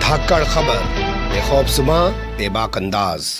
धाकड़ खबर, बेखौफजुमा बेबाक अंदाज।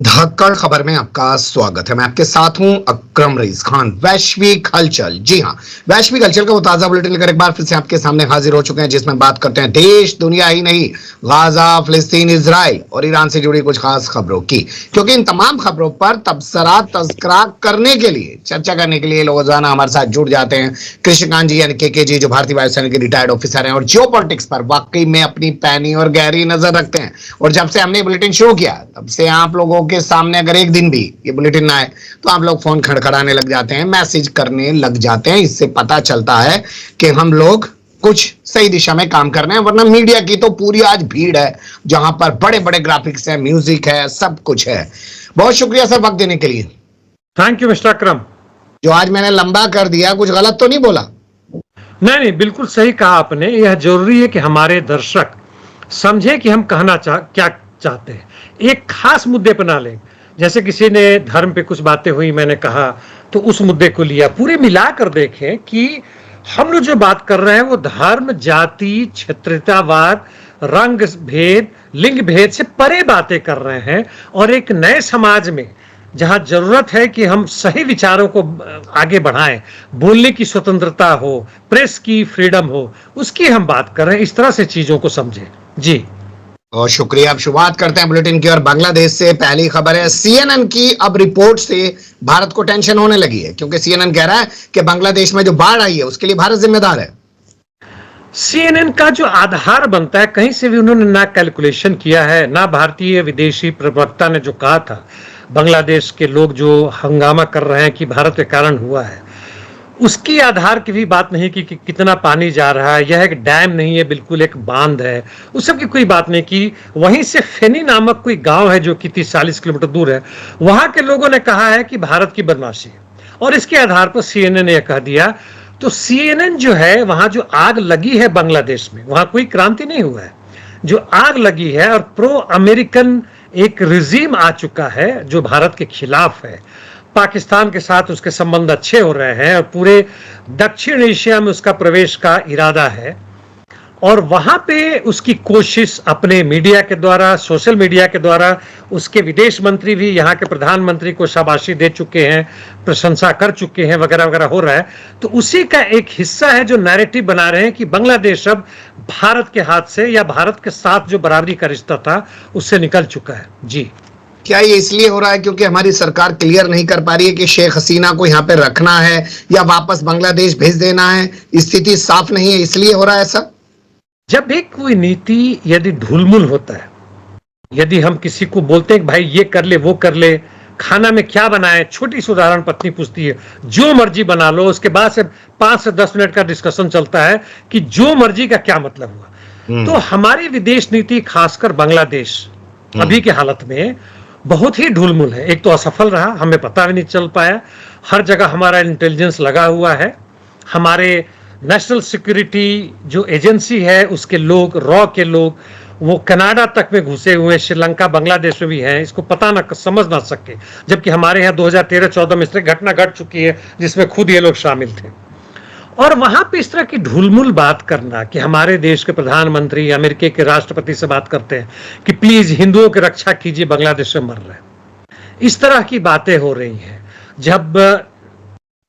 धाकड़ खबर में आपका स्वागत है। मैं आपके साथ हूं अकरम रईस खान। वैश्विक हलचल, जी हां, वैश्विक हलचल का वो ताजा बुलेटिन लेकर एक बार फिर से आपके सामने हाजिर हो चुके हैं, जिसमें बात करते हैं देश दुनिया ही नहीं, गाजा, फिलिस्तीन, इजराइल और ईरान से जुड़ी कुछ खास खबरों की। क्योंकि इन तमाम खबरों पर तबसरा करने के लिए, चर्चा करने के लिए लोग रोजाना हमारे साथ जुड़ जाते हैं। कृष्णकांत जी यानी के जी, जो भारतीय वायुसेना के रिटायर्ड ऑफिसर हैं और जियो पॉलिटिक्स पर वाकई में अपनी पैनी और गहरी नजर रखते हैं। और जब से हमने बुलेटिन शुरू किया, तब से आप लोगों के सामने अगर एक दिन भी ये बुलेटिन ना आए तो आप लोग फोन खड़खड़ाने लग जाते हैं, मैसेज करने लग जाते हैं। इससे पता चलता है कि हम लोग कुछ सही दिशा में काम कर रहे हैं। वरना मीडिया की तो पूरी आज भीड़ है, जहां पर बड़े बड़े ग्राफिक्स है, म्यूजिक है, सब कुछ है। बहुत शुक्रिया सर वक्त देने के लिए। थैंक यू मिस्टर अकरम। जो आज मैंने लंबा कर दिया, कुछ गलत तो नहीं बोला? नहीं, बिल्कुल सही कहा आपने। यह जरूरी है कि हमारे दर्शक समझे कि हम कहना क्या चाहते हैं। एक खास मुद्दे पर ना लें। जैसे किसी ने धर्म पे कुछ बातें हुई, मैंने कहा तो उस मुद्दे को लिया। पूरे मिलाकर देखें कि हम लोग जो बात कर रहे हैं वो धर्म, जाति, क्षेत्रवाद, रंग भेद, लिंग भेद से परे बातें कर रहे हैं। और एक नए समाज में जहां जरूरत है कि हम सही विचारों को आगे बढ़ाएं, बोलने की स्वतंत्रता हो, प्रेस की फ्रीडम हो, उसकी हम बात कर रहे हैं। इस तरह से चीजों को समझें। जी और शुक्रिया। अब शुरुआत करते हैं बुलेटिन की। और बांग्लादेश से पहली खबर है। सीएनएन की अब रिपोर्ट से भारत को टेंशन होने लगी है, क्योंकि सीएनएन कह रहा है कि बांग्लादेश में जो बाढ़ आई है उसके लिए भारत जिम्मेदार है। सीएनएन का जो आधार बनता है, कहीं से भी उन्होंने ना कैलकुलेशन किया है, ना भारतीय विदेशी प्रवक्ता ने जो कहा था बांग्लादेश के लोग जो हंगामा कर रहे हैं कि भारत के कारण हुआ है, उसकी आधार की भी बात नहीं की कि कितना पानी जा रहा है। यह एक डैम नहीं है, बिल्कुल एक बांध है। उस सब की कोई बात नहीं की। वहीं से फेनी नामक कोई गांव है जो कि 30-40 किलोमीटर दूर है, वहां के लोगों ने कहा है कि भारत की बदमाशी है, और इसके आधार पर सीएनएन ने यह कह दिया। तो सीएनएन जो है, वहां जो आग लगी है बांग्लादेश में, वहां कोई क्रांति नहीं हुआ है। जो आग लगी है और प्रो अमेरिकन एक रिजीम आ चुका है जो भारत के खिलाफ है। पाकिस्तान के साथ उसके संबंध अच्छे हो रहे हैं और पूरे दक्षिण एशिया में उसका प्रवेश का इरादा है। और वहां पे उसकी कोशिश अपने मीडिया के द्वारा, सोशल मीडिया के द्वारा, उसके विदेश मंत्री भी यहाँ के प्रधानमंत्री को शाबाशी दे चुके हैं, प्रशंसा कर चुके हैं, वगैरह वगैरह हो रहा है। तो उसी का एक हिस्सा है जो नैरेटिव बना रहे हैं कि बांग्लादेश अब भारत के हाथ से, या भारत के साथ जो बराबरी का रिश्ता था उससे निकल चुका है। जी, क्या ये इसलिए हो रहा है क्योंकि हमारी सरकार क्लियर नहीं कर पा रही है कि शेख हसीना को यहाँ पे रखना है या वापस बांग्लादेश भेज देना है? स्थिति साफ नहीं है, इसलिए हो रहा है ऐसा? जब भी कोई नीति यदि ढुलमुल होता है, यदि हम किसी को बोलते हैं कि भाई ये कर ले, वो कर ले, खाना में क्या बनाए, छोटी सी उदाहरण पत्नी पूछती है, जो मर्जी बना लो, उसके बाद से 5 से 10 मिनट का डिस्कशन चलता है कि जो मर्जी का क्या मतलब हुआ। तो हमारी विदेश नीति, खासकर बांग्लादेश अभी की हालत में बहुत ही ढुलमुल है। एक तो असफल रहा, हमें पता भी नहीं चल पाया। हर जगह हमारा इंटेलिजेंस लगा हुआ है। हमारे नेशनल सिक्योरिटी जो एजेंसी है उसके लोग, रॉ के लोग, वो कनाडा तक में घुसे हुए, श्रीलंका, बांग्लादेश में भी हैं। इसको पता ना, समझ ना सके, जबकि हमारे यहाँ 2013-14 में इस तरह घटना घट चुकी है जिसमें खुद ये लोग शामिल थे। और वहां पे इस तरह की ढुलमुल बात करना कि हमारे देश के प्रधानमंत्री अमेरिका के राष्ट्रपति से बात करते हैं कि प्लीज हिंदुओं की रक्षा कीजिए, बांग्लादेश में मर रहे हैं, इस तरह की बातें हो रही हैं। जब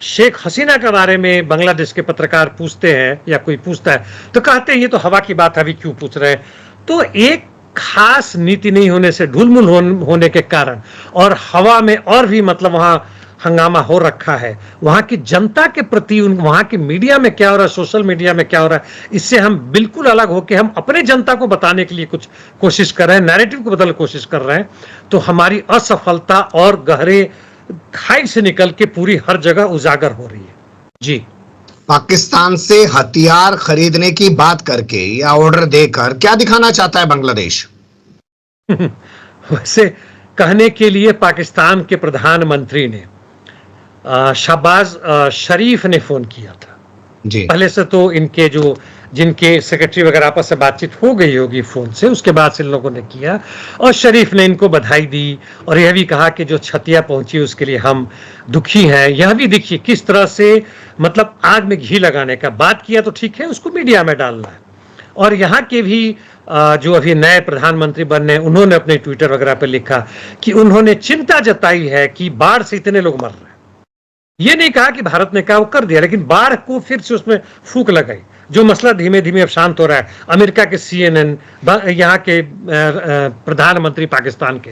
शेख हसीना के बारे में बांग्लादेश के पत्रकार पूछते हैं या कोई पूछता है तो कहते हैं ये तो हवा की बात है, अभी क्यों पूछ रहे हैं। तो एक खास नीति नहीं होने से, ढुलमुल होने के कारण, और हवा में और भी मतलब वहां हंगामा हो रखा है। वहां की जनता के प्रति, वहां की मीडिया में क्या हो रहा है, सोशल मीडिया में क्या हो रहा है, इससे हम बिल्कुल अलग होकर हम अपने जनता को बताने के लिए कुछ कोशिश कर रहे हैं, नैरेटिव को बदलने की कोशिश कर रहे हैं। तो हमारी असफलता और गहरे खाई से निकल के पूरी हर जगह उजागर हो रही है। जी, पाकिस्तान से हथियार खरीदने की बात करके या ऑर्डर देकर क्या दिखाना चाहता है बांग्लादेश? वैसे कहने के लिए पाकिस्तान के प्रधानमंत्री ने, शहबाज शरीफ ने फोन किया था जी। पहले से तो इनके जो जिनके सेक्रेटरी वगैरह आपस से बातचीत हो गई होगी फोन से, उसके बाद से इन लोगों ने किया और शरीफ ने इनको बधाई दी और यह भी कहा कि जो क्षतियां पहुंची उसके लिए हम दुखी हैं। यह भी देखिए किस तरह से मतलब आग में घी लगाने का बात किया तो ठीक है, उसको मीडिया में डालना है। और यहाँ के भी जो अभी नए प्रधानमंत्री बनने, उन्होंने अपने ट्विटर वगैरह पे लिखा कि उन्होंने चिंता जताई है कि बाढ़ से इतने लोग मर रहे हैं। ये नहीं कहा कि भारत ने कहा वो कर दिया, लेकिन बाढ़ को फिर से उसमें फूंक लगाई। जो मसला धीमे धीमे अब शांत हो रहा है, अमेरिका के CNN, यहाँ के प्रधानमंत्री पाकिस्तान के,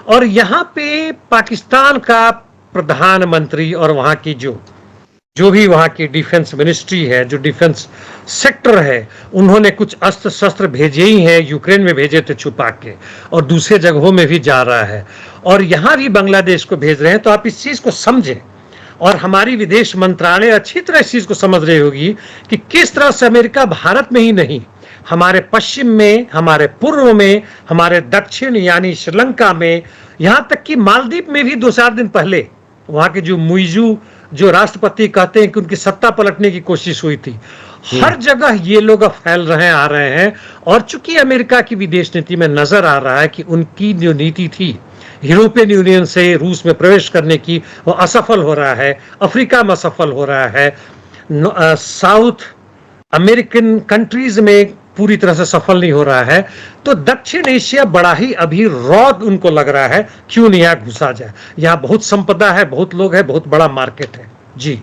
और यहाँ पे पाकिस्तान का प्रधानमंत्री और वहाँ की जो भी वहाँ की डिफेंस मिनिस्ट्री है, जो डिफेंस सेक्टर है, उन्होंने कुछ अस्त्र शस्त्र भेजे ही हैं। यूक्रेन में भेजे थे छुपा के, और दूसरे जगहों में भी जा रहा है, और यहाँ भी बांग्लादेश को भेज रहे हैं। तो आप इस चीज को समझें, और हमारी विदेश मंत्रालय अच्छी तरह इस चीज को समझ रही होगी कि किस तरह से अमेरिका भारत में ही नहीं, हमारे पश्चिम में, हमारे पूर्व में, हमारे दक्षिण यानी श्रीलंका में, यहां तक कि मालदीव में भी 2-4 दिन पहले वहां के जो मुइजू जो राष्ट्रपति कहते हैं कि उनकी सत्ता पलटने की कोशिश हुई थी, हर जगह ये लोग फैल रहे आ रहे हैं। और चूंकि अमेरिका की विदेश नीति में नजर आ रहा है कि उनकी जो नीति थी यूरोपियन यूनियन से रूस में प्रवेश करने की, वो असफल हो रहा है, अफ्रीका में असफल हो रहा है, साउथ अमेरिकन कंट्रीज में पूरी तरह से सफल नहीं हो रहा है, तो दक्षिण एशिया बड़ा ही अभी रॉड उनको लग रहा है, क्यों नहीं यहाँ घुसा जाए। यहाँ बहुत संपदा है, बहुत लोग है, बहुत बड़ा मार्केट है। जी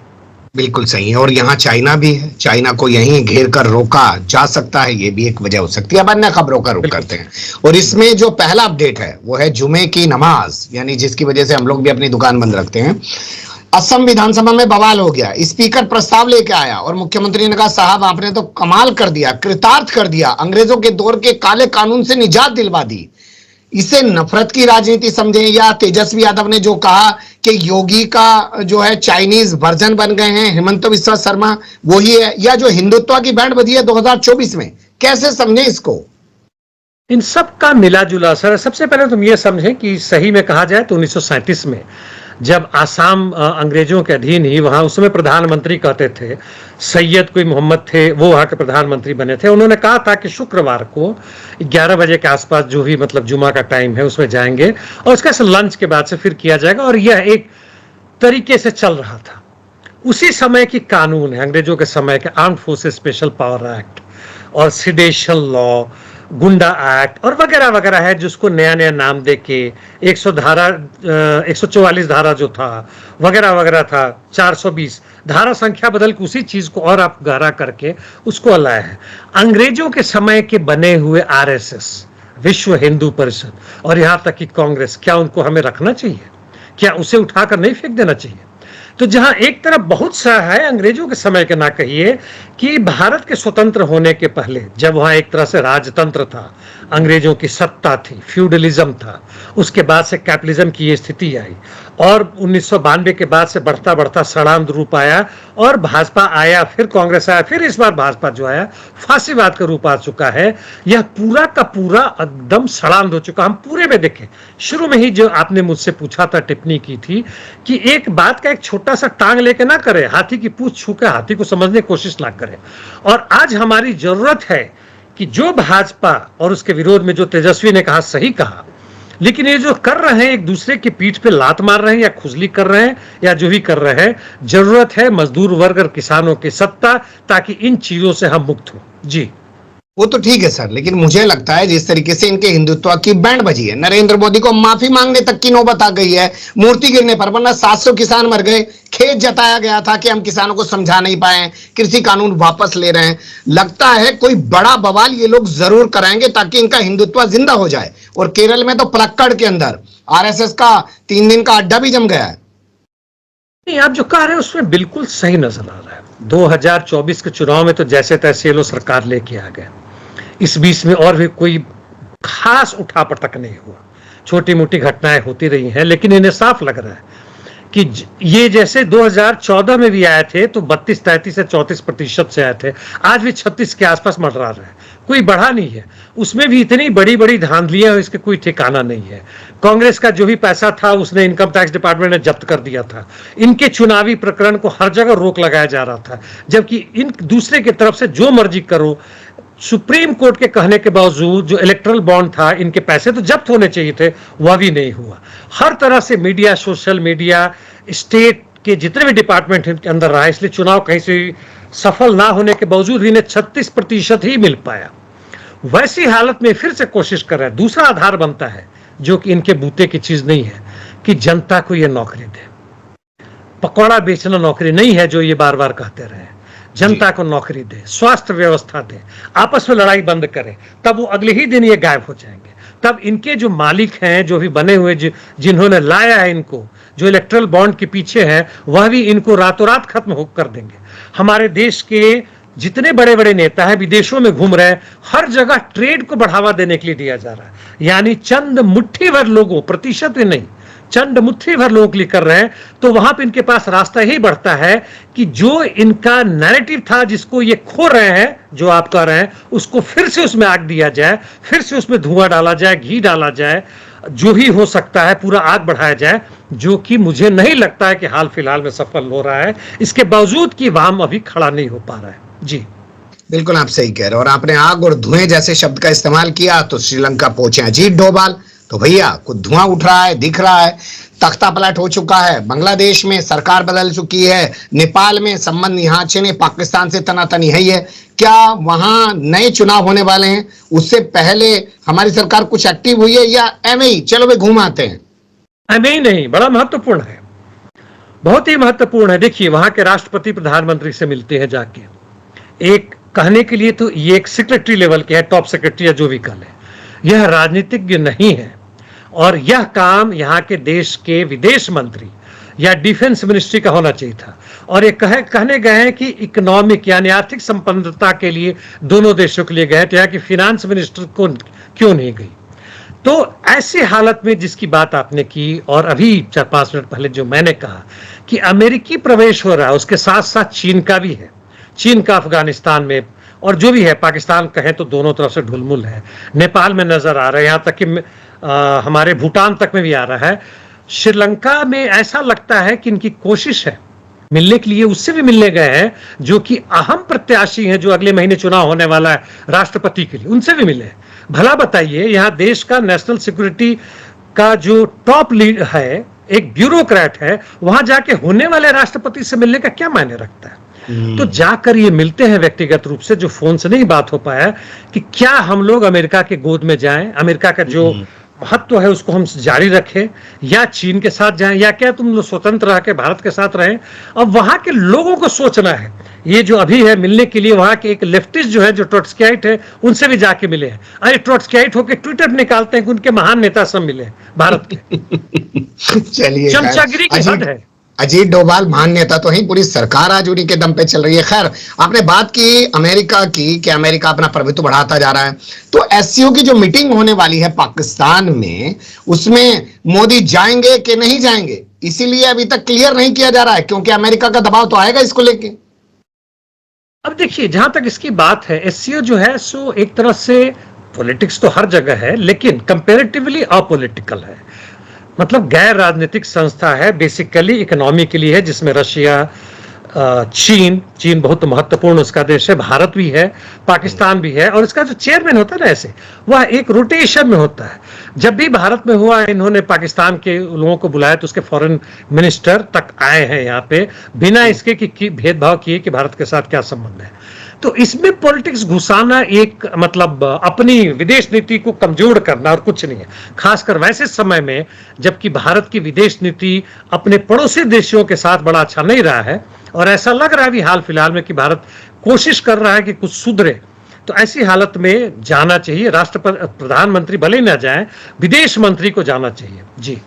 बिल्कुल सही है। और यहाँ चाइना भी है, चाइना को यहीं घेर कर रोका जा सकता है, ये भी एक वजह हो सकती है। अब अन्य खबरों का रुख करते हैं, और इसमें जो पहला अपडेट है वो है जुमे की नमाज, यानी जिसकी वजह से हम लोग भी अपनी दुकान बंद रखते हैं। असम विधानसभा में बवाल हो गया, स्पीकर प्रस्ताव लेके आया और मुख्यमंत्री ने कहा साहब आपने तो कमाल कर दिया, कृतार्थ कर दिया, अंग्रेजों के दौर के काले कानून से निजात दिलवा दी। इसे नफरत की राजनीति समझें, या तेजस्वी यादव ने जो कहा कि योगी का जो है चाइनीज वर्जन बन गए हैं हेमंत बिस्वा शर्मा वही है, या जो हिंदुत्व की बैंड बजी है 2024 में, कैसे समझें इसको? इन सब का मिला जुला असर है। सबसे पहले तुम ये समझें कि सही में कहा जाए तो 1937 में जब आसाम अंग्रेजों के अधीन ही, वहां उस समय प्रधानमंत्री कहते थे सैयद कोई मोहम्मद थे, वो वहां के प्रधानमंत्री बने थे। उन्होंने कहा था कि शुक्रवार को 11 बजे के आसपास जो भी मतलब जुमा का टाइम है उसमें जाएंगे, और उसका लंच के बाद से फिर किया जाएगा, और यह एक तरीके से चल रहा था। उसी समय की कानून है, अंग्रेजों के समय के armed forces special power act और सिडेशन लॉ, गुंडा एक्ट और वगैरह वगैरह है, जिसको नया नया नाम देके 144 धारा जो था वगैरह वगैरह था, 420 धारा संख्या बदल के उसी चीज को और आप गहरा करके उसको लाया है। अंग्रेजों के समय के बने हुए RSS, विश्व हिंदू परिषद, और यहां तक कि कांग्रेस, क्या उनको हमें रखना चाहिए? क्या उसे उठाकर नहीं फेंक देना चाहिए? तो जहां एक तरफ बहुत सा है अंग्रेजों के समय के, ना कहिए कि भारत के स्वतंत्र होने के पहले, जब वहां एक तरह से राजतंत्र था, अंग्रेजों की सत्ता थी, फ्यूडलिज्म था, उसके बाद से कैपिटलिज्म की ये स्थिति आई, और 1992 के बाद से बढ़ता बढ़ता षड्यंत्र रूप आया, और भाजपा आया, फिर कांग्रेस आया, फिर इस बार भाजपा जो आया फांसीवाद का रूप आ चुका है। यह पूरा का पूरा एकदम षड्यंत्र हो चुका। हम पूरे में देखें, शुरू में ही जो आपने मुझसे पूछा था, टिप्पणी की थी कि एक बात का एक छोटा सा टांग लेके ना करे, हाथी की पूंछ छू के हाथी को समझने की कोशिश ना करे। और आज हमारी जरूरत है कि जो भाजपा और उसके विरोध में जो तेजस्वी ने कहा सही कहा, लेकिन ये जो कर रहे हैं, एक दूसरे की पीठ पे लात मार रहे हैं या खुजली कर रहे हैं या जो भी कर रहे हैं, जरूरत है मजदूर वर्ग और किसानों की सत्ता, ताकि इन चीजों से हम मुक्त हो। जी वो तो ठीक है सर, लेकिन मुझे लगता है जिस तरीके से इनके हिंदुत्व की बैंड बजी है, नरेंद्र मोदी को माफी मांगने तक की नौबत आ गई है मूर्ति गिरने पर, वरना 700 किसान मर गए, खेद जताया गया था कि हम किसानों को समझा नहीं पाए, कृषि कानून वापस ले रहे हैं। लगता है कोई बड़ा बवाल ये लोग जरूर कराएंगे ताकि इनका हिंदुत्व जिंदा हो जाए। और केरल में तो पलक्कड़ के अंदर RSS का 3 दिन का अड्डा भी जम गया है। नहीं, आप जो कह रहे हैं उसमें बिल्कुल सही नजर आ रहा है। 2024 के चुनाव में तो जैसे तैसे ये लोग सरकार लेके आ गए, इस बीच में और भी कोई खास उठापटक नहीं हुआ, छोटी मोटी घटनाएं होती रही हैं, लेकिन इन्हें साफ लग रहा है कि ये जैसे 2014 में भी आए थे तो 32-33 से 34% से आए थे, आज भी 36 के आसपास मंडरा रहे हैं, कोई बढ़ा नहीं है। उसमें भी इतनी बड़ी बड़ी धांधलियां, इसके कोई ठिकाना नहीं है। कांग्रेस का जो भी पैसा था उसने इनकम टैक्स डिपार्टमेंट ने जब्त कर दिया था। इनके चुनावी प्रकरण को हर जगह रोक लगाया जा रहा था, जबकि इन दूसरे की तरफ से जो मर्जी करो। सुप्रीम कोर्ट के कहने के बावजूद जो इलेक्ट्रल बॉन्ड था, इनके पैसे तो जब्त होने चाहिए थे, वह भी नहीं हुआ। हर तरह से मीडिया, सोशल मीडिया, स्टेट के जितने भी डिपार्टमेंट के अंदर रहा, इसलिए चुनाव कहीं से सफल ना होने के बावजूद इन्हें 36% ही मिल पाया। वैसी हालत में फिर से कोशिश कर रहे हैं। दूसरा आधार बनता है जो कि इनके बूते की चीज नहीं है कि जनता को ये नौकरी दे। पकौड़ा बेचना नौकरी नहीं है जो ये बार बार कहते रहे। जनता को नौकरी दे, स्वास्थ्य व्यवस्था दे, आपस में लड़ाई बंद करे, तब वो अगले ही दिन ये गायब हो जाएंगे। तब इनके जो मालिक हैं, जो भी बने हुए, जिन्होंने लाया है इनको, जो इलेक्ट्रल बॉन्ड के पीछे हैं, वह भी इनको रातों रात खत्म कर देंगे। हमारे देश के जितने बड़े बड़े नेता हैं विदेशों में घूम रहे हैं, हर जगह ट्रेड को बढ़ावा देने के लिए दिया जा रहा है। यानी चंद मुट्ठी भर लोगों, प्रतिशत नहीं, चंद मुट्ठी भर लोगों के लिए कर रहे हैं। तो वहां पे इनके पास रास्ता ही बढ़ता है कि जो इनका नैरेटिव था, जिसको ये खो रहे हैं, जो आप कह रहे हैं, उसको फिर से उसमें आग दिया जाए, फिर से उसमें धुआं डाला जाए, घी डाला जाए, जो ही हो सकता है पूरा आग बढ़ाया जाए, जो कि मुझे नहीं लगता है कि हाल फिलहाल में सफल हो रहा है। इसके बावजूद कि वाम अभी खड़ा नहीं हो पा रहा है। जी बिल्कुल आप सही कह रहे हो। और आपने आग और धुएं जैसे शब्द का इस्तेमाल किया तो श्रीलंका पहुंचे अजीत डोभाल। तो भैया कुछ धुआं उठ रहा है, दिख रहा है, तख्ता पलट हो चुका है, बांग्लादेश में सरकार बदल चुकी है, नेपाल में संबंध यहाँ अच्छे पाकिस्तान से तनातनी है। ये क्या वहां नए चुनाव होने वाले हैं, उससे पहले हमारी सरकार कुछ एक्टिव हुई है या एम ही चलो वे घूम आते हैं? नहीं, बड़ा महत्वपूर्ण है, बहुत ही महत्वपूर्ण है। देखिए वहां के राष्ट्रपति प्रधानमंत्री से मिलते हैं जाके, एक कहने के लिए तो ये एक सेक्रेटरी लेवल के है, टॉप सेक्रेटरी या जो भी कह ले, यह राजनीतिज्ञ नहीं है। और यह काम यहाँ के देश के विदेश मंत्री या डिफेंस मिनिस्ट्री का होना चाहिए था। और ये कहने गए हैं कि इकोनॉमिक यानी आर्थिक संपन्नता के लिए दोनों देशों के लिए गए थे, यहाँ की फिनांस मिनिस्टर को क्यों नहीं गई? तो ऐसी हालत में जिसकी बात आपने की, और अभी 4-5 मिनट पहले जो मैंने कहा कि अमेरिकी प्रवेश हो रहा है, उसके साथ साथ चीन का भी है। चीन का अफगानिस्तान में, और जो भी है, पाकिस्तान कहें तो दोनों तरफ से ढुलमुल है, नेपाल में नजर आ रहा है, यहाँ तक कि हमारे भूटान तक में भी आ रहा है। श्रीलंका में ऐसा लगता है कि इनकी कोशिश है मिलने के लिए, उससे भी मिलने गए हैं जो कि अहम प्रत्याशी हैं, जो अगले महीने चुनाव होने वाला है राष्ट्रपति के लिए, उनसे भी मिले। भला बताइए, यहाँ देश का नेशनल सिक्योरिटी का जो टॉप लीड है, एक ब्यूरोक्रेट है, वहां जाके होने वाले राष्ट्रपति से मिलने का क्या मायने रखता है? तो जाकर ये मिलते हैं व्यक्तिगत रूप से, जो फोन से नहीं बात हो पाया, कि क्या हम लोग अमेरिका के गोद में जाएं, अमेरिका का जो महत्व है उसको हम जारी रखें, या चीन के साथ जाएं, या क्या तुम लोग स्वतंत्र रह के भारत के साथ रहें? अब वहां के लोगों को सोचना है। ये जो अभी है मिलने के लिए, वहां के एक लेफ्टिस्ट जो है, जो ट्रोट्स्कीइट है, उनसे भी जाके मिले हैं। अरे ट्रोट्स्कीइट होकर ट्विटर निकालते हैं कि उनके महान नेता सब मिले भारत के। चलिए, चमचागिरी की हद है। अजीत डोभाल महान नेता तो ही, पूरी सरकार आज उन्हीं के दम पे चल रही है। खैर, आपने बात की अमेरिका की कि अमेरिका अपना प्रभुत्व बढ़ाता जा रहा है, तो एससीओ की जो मीटिंग होने वाली है पाकिस्तान में, उसमें मोदी जाएंगे कि नहीं जाएंगे, इसीलिए अभी तक क्लियर नहीं किया जा रहा है, क्योंकि अमेरिका का दबाव तो आएगा इसको लेके। अब देखिए, जहां तक इसकी बात है, एससीओ जो है सो एक तरह से पॉलिटिक्स तो हर जगह है, लेकिन कंपैरेटिवली अपॉलिटिकल है। मतलब गैर राजनीतिक संस्था है, बेसिकली इकोनॉमी के लिए है, जिसमें रशिया, चीन बहुत महत्वपूर्ण उसका देश है, भारत भी है, पाकिस्तान भी है, और इसका जो चेयरमैन होता है ना, ऐसे वह एक रोटेशन में होता है। जब भी भारत में हुआ, इन्होंने पाकिस्तान के लोगों को बुलाया तो उसके फॉरेन मिनिस्टर तक आए हैं यहाँ पे, बिना इसके कि भेदभाव किए कि भारत के साथ क्या संबंध है। तो इसमें पॉलिटिक्स घुसाना एक मतलब अपनी विदेश नीति को कमजोर करना और कुछ नहीं है, खासकर वैसे समय में जबकि भारत की विदेश नीति अपने पड़ोसी देशों के साथ बड़ा अच्छा नहीं रहा है, और ऐसा लग रहा है भी हाल फिलहाल में कि भारत कोशिश कर रहा है कि कुछ सुधरे। तो ऐसी हालत में जाना चाहिए, राष्ट्रपति प्रधानमंत्री भले ही ना जाए, विदेश मंत्री को जाना चाहिए। जी,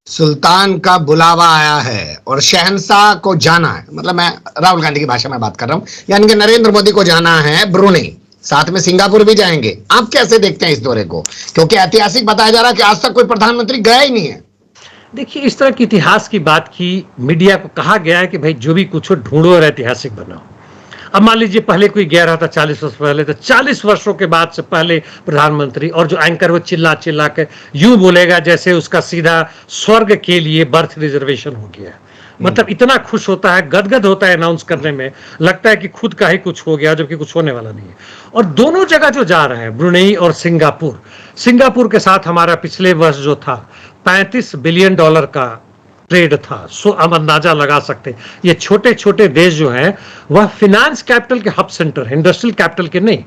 सुल्तान का बुलावा आया है और शहंशाह को जाना है, मतलब मैं राहुल गांधी की भाषा में बात कर रहा हूं, यानी कि नरेंद्र मोदी को जाना है ब्रुनेई, साथ में सिंगापुर भी जाएंगे। आप कैसे देखते हैं इस दौरे को, क्योंकि ऐतिहासिक बताया जा रहा है कि आज तक कोई प्रधानमंत्री गया ही नहीं है? देखिए, इस तरह की इतिहास की बात की, मीडिया को कहा गया है कि भाई जो भी कुछ हो ढूंढो और ऐतिहासिक बनाओ। अब मान लीजिए पहले कोई गया रहा था 40 वर्ष पहले, तो 40 वर्षों के बाद से पहले प्रधानमंत्री, और जो एंकर वो चिल्ला चिल्ला के यूं बोलेगा जैसे उसका सीधा स्वर्ग के लिए बर्थ रिजर्वेशन हो गया। मतलब इतना खुश होता है, गदगद होता है अनाउंस करने में, लगता है कि खुद का ही कुछ हो गया, जबकि कुछ होने वाला नहीं है। और दोनों जगह जो जा रहे हैं, ब्रुनेई और सिंगापुर के साथ हमारा पिछले वर्ष जो था $35 बिलियन का ट्रेड था। सो हम अंदाजा लगा सकते, ये छोटे छोटे देश जो हैं वह फिनांस कैपिटल के हब सेंटर है, इंडस्ट्रियल कैपिटल के नहीं।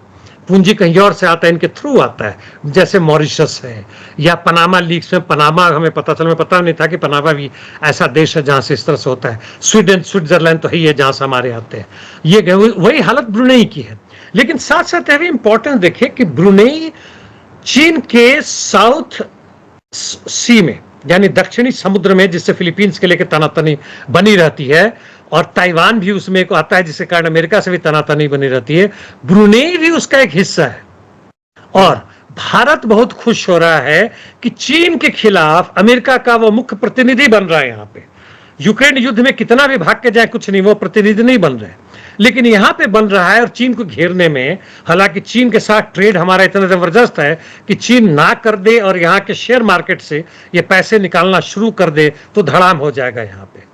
पूंजी कहीं और से आता है, इनके थ्रू आता है, जैसे मॉरिशस है या पनामा लीक्स में पनामा हमें पता चला, हमें पता नहीं था कि पनामा भी ऐसा देश है जहां से इस तरह से होता है। स्वीडन स्विट्जरलैंड तो ही है जहां से हमारे आते हैं। ये वही हालत ब्रुनेई की है। लेकिन साथ साथ यह भी इंपॉर्टेंट देखें कि ब्रुनेई चीन के साउथ सी में यानी दक्षिणी समुद्र में, जिससे फिलीपींस के लेकर तनातनी बनी रहती है, और ताइवान भी उसमें को आता है, जिसके कारण अमेरिका से भी तनातनी बनी रहती है। ब्रुनेई भी उसका एक हिस्सा है। और भारत बहुत खुश हो रहा है कि चीन के खिलाफ अमेरिका का वो मुख्य प्रतिनिधि बन रहा है। यहां पे यूक्रेन युद्ध में कितना भी भाग के जाए कुछ नहीं, वो प्रतिनिधि नहीं बन रहे, लेकिन यहां पे बन रहा है। और चीन को घेरने में, हालांकि चीन के साथ ट्रेड हमारा इतना जबरदस्त है कि चीन ना कर दे और यहां के शेयर मार्केट से ये पैसे निकालना शुरू कर दे तो धड़ाम हो जाएगा यहां पे।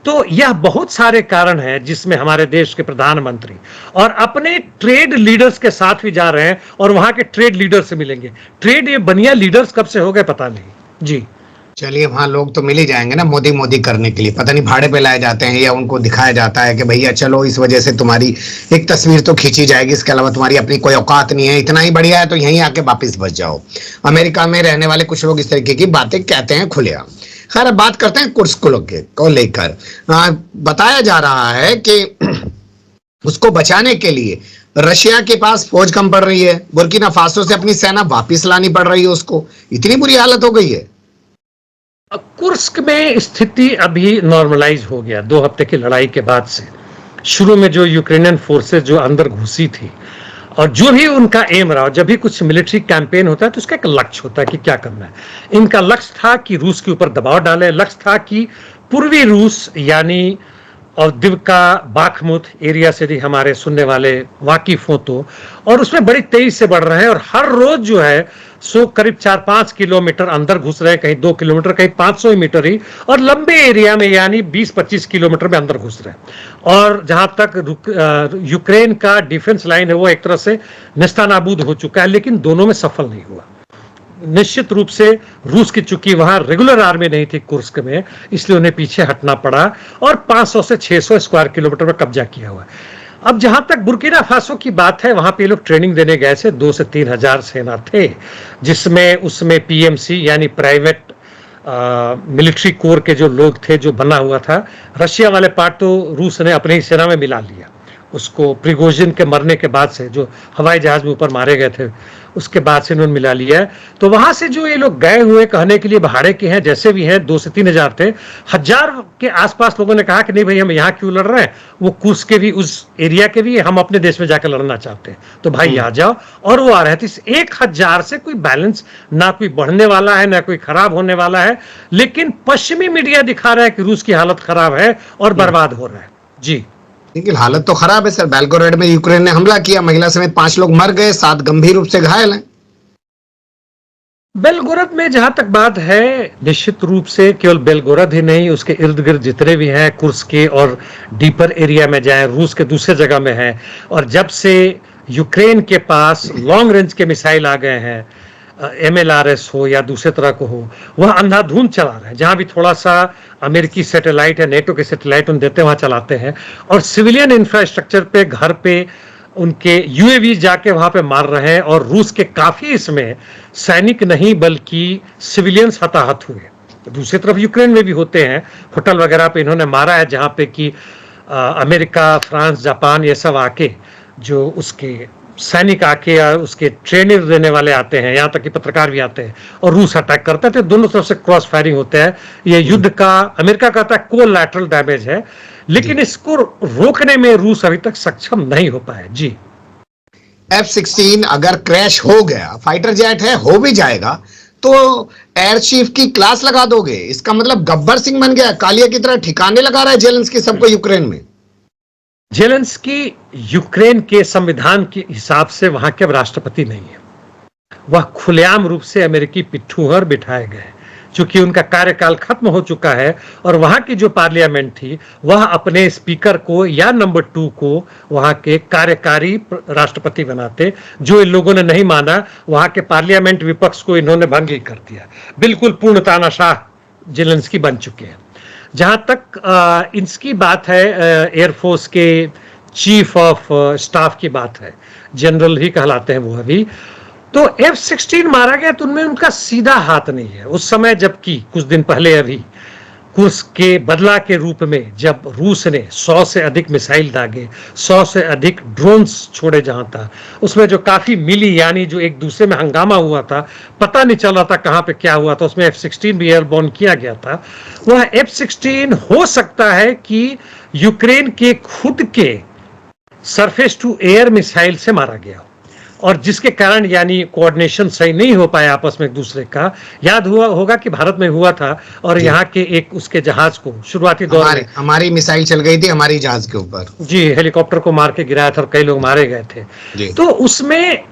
तो यह बहुत सारे कारण हैं जिसमें हमारे देश के प्रधानमंत्री और अपने ट्रेड लीडर्स के साथ भी जा रहे हैं और वहां के ट्रेड लीडर से मिलेंगे। ट्रेड ये बनिया लीडर्स कब से हो गए पता नहीं जी। चलिए, वहां लोग तो मिल ही जाएंगे ना मोदी मोदी करने के लिए, पता नहीं भाड़े पे लाए जाते हैं या उनको दिखाया जाता है कि भैया चलो इस वजह से तुम्हारी एक तस्वीर तो खींची जाएगी, इसके अलावा तुम्हारी अपनी कोई औकात नहीं है, इतना ही बढ़िया है तो यहीं आके वापिस बच जाओ। अमेरिका में रहने वाले कुछ लोग इस तरीके की बातें कहते हैं खुलेआम। खैर, अब बात करते हैं कुर्स्क को लेकर। बताया जा रहा है कि उसको बचाने के लिए रशिया के पास फौज कम पड़ रही है, बुर्किना फासो से अपनी सेना वापिस लानी पड़ रही है उसको, इतनी बुरी हालत हो गई है। कुर्स्क में स्थिति अभी नॉर्मलाइज हो गया 2 हफ्ते की लड़ाई के बाद से। शुरू में जो यूक्रेनियन फोर्सेस जो अंदर घुसी थी और जो भी उनका एम रहा, जब भी कुछ मिलिट्री कैंपेन होता है तो उसका एक लक्ष्य होता है कि क्या करना है। इनका लक्ष्य था कि रूस के ऊपर दबाव डाले, लक्ष्य था कि पूर्वी रूस यानी और दिवका बाखमुत एरिया से भी हमारे सुनने वाले वाकिफ हो तो, और उसमें बड़ी तेजी से बढ़ रहे हैं और हर रोज जो है सो करीब 4-5 किलोमीटर अंदर घुस रहे हैं, कहीं 2 किलोमीटर, कहीं 500 मीटर ही, और लंबे एरिया में यानी 20-25 किलोमीटर में अंदर घुस रहे हैं। और जहां तक यूक्रेन का डिफेंस लाइन है वो एक तरह से निस्तानाबूद हो चुका है, लेकिन दोनों में सफल नहीं हुआ। निश्चित रूप से रूस की चूंकि वहां रेगुलर आर्मी नहीं थी कुर्स्क में, इसलिए उन्हें पीछे हटना पड़ा और 500 से 600 स्क्वायर किलोमीटर में कब्जा किया हुआ है। अब जहां तक बुर्किना फासो की बात है, वहां पे लोग ट्रेनिंग देने गए थे, 2 से 3 हजार सेना थे, जिसमें उसमें पीएमसी यानी प्राइवेट मिलिट्री कोर के जो लोग थे, जो बना हुआ था। रशिया वाले पार्ट तो रूस ने अपनी सेना में मिला लिया, उसको प्रिगोजिन के मरने के बाद से, जो हवाई जहाज में ऊपर मारे गए थे, उसके बाद से इन्होंने मिला लिया है। तो वहां से जो ये लोग गए हुए कहने के लिए भाड़े के हैं, जैसे भी हैं, 2 से 3 हजार थे। 1000 के आसपास लोगों ने कहा कि नहीं भाई हम यहाँ क्यों लड़ रहे हैं, वो कुर्स्क के भी उस एरिया के भी, हम अपने देश में जाकर लड़ना चाहते हैं, तो भाई आ जाओ। और वो आ रहे थे। 1000 से कोई बैलेंस ना कोई बढ़ने वाला है ना कोई खराब होने वाला है, लेकिन पश्चिमी मीडिया दिखा रहा है कि रूस की हालत खराब है और बर्बाद हो रहा है जी। लेकिन हालत तो खराब है सर। बेलगोरेड में यूक्रेन ने हमला किया, महिला समेत 5 लोग मर गए, 7 गंभीर रूप से घायल हैं। बेलगोरद में जहां तक बात है, निश्चित रूप से केवल बेलगोरद ही नहीं, उसके इर्द गिर्द जितने भी हैं कुर्स्क के और डीपर एरिया में जाएं, रूस के दूसरे जगह में हैं। और जब से यूक्रेन के पास लॉन्ग रेंज के मिसाइल आ गए हैं, MLRS हो या दूसरे तरह को हो, वह अंधाधुंध चला रहे हैं। जहां भी थोड़ा सा अमेरिकी सैटेलाइट है, नेटो के सैटेलाइट उन देते वहां चलाते हैं, और सिविलियन इंफ्रास्ट्रक्चर पे, घर पे उनके UAV जाके वहां पे मार रहे हैं। और रूस के काफी इसमें सैनिक नहीं बल्कि सिविलियंस हताहत हुए। दूसरी तरफ यूक्रेन में भी होते हैं, होटल वगैरह पे इन्होंने मारा है, जहां पे कि अमेरिका, फ्रांस, जापान ये सब आके, जो उसके सैनिक आके या उसके ट्रेनिंग देने वाले आते हैं, यहाँ तक कि पत्रकार भी आते हैं, और रूस अटैक करते थे। दोनों तरफ से क्रॉस फायरिंग होता है। ये युद्ध का, अमेरिका कहता है, कोलैटरल डैमेज है, लेकिन इसको रोकने में रूस अभी तक सक्षम नहीं हो पाया जी। F-16 अगर क्रैश हो गया, फाइटर जेट है, हो भी जाएगा, तो एयर चीफ की क्लास लगा दोगे? इसका मतलब गब्बर सिंह बन गया, कालिया की तरह ठिकाने लगा रहा है जेलेंस्की सबको यूक्रेन में। जेलेंस्की यूक्रेन के संविधान के हिसाब से वहां के राष्ट्रपति नहीं है, वह खुलेआम रूप से अमेरिकी पिट्ठूहर बिठाए गए, चूंकि उनका कार्यकाल खत्म हो चुका है। और वहां की जो पार्लियामेंट थी, वह अपने स्पीकर को या नंबर 2 को वहां के कार्यकारी राष्ट्रपति बनाते, जो इन लोगों ने नहीं माना। वहां के पार्लियामेंट विपक्ष को इन्होंने भंग ही कर दिया, बिल्कुल पूर्ण तानाशाह जेलेंस्की बन चुके हैं। जहां तक इसकी बात है, एयरफोर्स के चीफ ऑफ स्टाफ की बात है, जनरल ही कहलाते हैं वो अभी। तो F-16 मारा गया तो उनमें उनका सीधा हाथ नहीं है उस समय, जबकि कुछ दिन पहले अभी कुर्स के बदला के रूप में जब रूस ने 100 से अधिक मिसाइल दागे, 100 से अधिक ड्रोन्स छोड़े जहां था, उसमें जो काफी मिली, यानी जो एक दूसरे में हंगामा हुआ था, पता नहीं चल रहा था कहां पे क्या हुआ था, उसमें F-16 भी एयरबॉर्न किया गया था। वह F-16 हो सकता है कि यूक्रेन के खुद के सरफेस टू एयर मिसाइल से मारा गया, और जिसके कारण यानी कोऑर्डिनेशन सही नहीं हो पाया आपस में एक दूसरे का। याद हुआ होगा कि भारत में हुआ था, और यहाँ के एक उसके जहाज को शुरुआती दौर में हमारी मिसाइल चल गई थी हमारी जहाज के ऊपर, जी, हेलीकॉप्टर को मार के गिराया था और कई लोग मारे गए थे। तो उसमें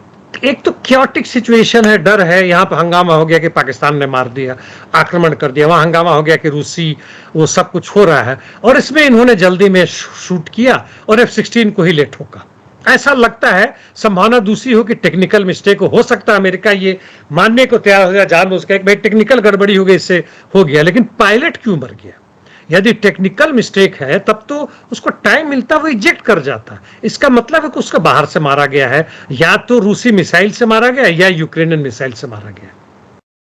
एक तो क्योटिक सिचुएशन है, डर है, यहाँ पर हंगामा हो गया कि पाकिस्तान ने मार दिया, आक्रमण कर दिया, वहां हंगामा हो गया कि रूसी वो सब कुछ हो रहा है, और इसमें इन्होंने जल्दी में शूट किया और F-16 को ही ले ठोका। ऐसा लगता है, संभावना दूसरी हो कि टेक्निकल मिस्टेक हो सकता है, अमेरिका ये मानने को तैयार हो गया जानबूझ के भाई टेक्निकल गड़बड़ी हो गई, इससे हो गया, लेकिन पायलट क्यों मर गया? यदि टेक्निकल मिस्टेक है तब तो उसको टाइम मिलता, वो इजेक्ट कर जाता। इसका मतलब है कि उसको बाहर से मारा गया है, या तो रूसी मिसाइल से मारा गया या यूक्रेनियन मिसाइल से मारा गया,